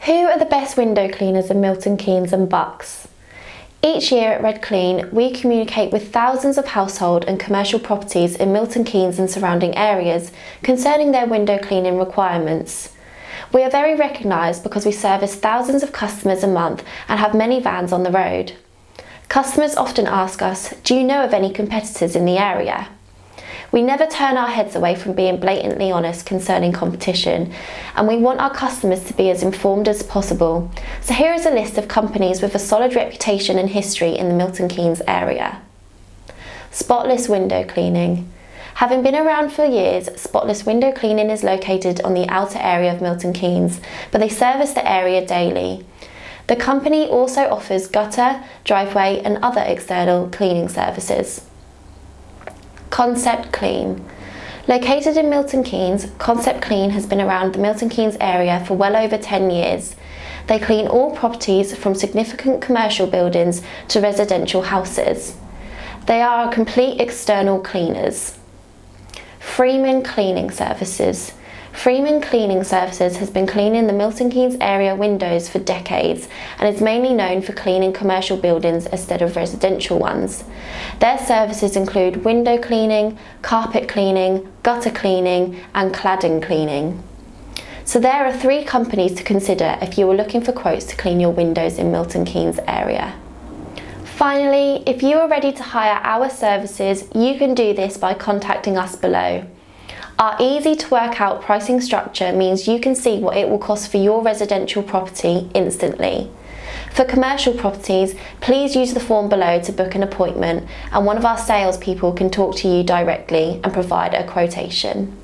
Who are the best window cleaners in Milton Keynes and Bucks? Each year at Red Clean, we communicate with thousands of household and commercial properties in Milton Keynes and surrounding areas concerning their window cleaning requirements. We are very recognised because we service thousands of customers a month and have many vans on the road. Customers often ask us, do you know of any competitors in the area? We never turn our heads away from being blatantly honest concerning competition, and we want our customers to be as informed as possible. So here is a list of companies with a solid reputation and history in the Milton Keynes area. Spotless Window Cleaning. Having been around for years, Spotless Window Cleaning is located on the outer area of Milton Keynes, but they service the area daily. The company also offers gutter, driveway and other external cleaning services. Concept Clean. Located in Milton Keynes, Concept Clean has been around the Milton Keynes area for well over 10 years. They clean all properties from significant commercial buildings to residential houses. They are complete external cleaners. Freeman Cleaning Services. Freeman Cleaning Services has been cleaning the Milton Keynes area windows for decades and is mainly known for cleaning commercial buildings instead of residential ones. Their services include window cleaning, carpet cleaning, gutter cleaning and cladding cleaning. So there are 3 companies to consider if you are looking for quotes to clean your windows in Milton Keynes area. Finally, if you are ready to hire our services, you can do this by contacting us below. Our easy to work out pricing structure means you can see what it will cost for your residential property instantly. For commercial properties, please use the form below to book an appointment and one of our salespeople can talk to you directly and provide a quotation.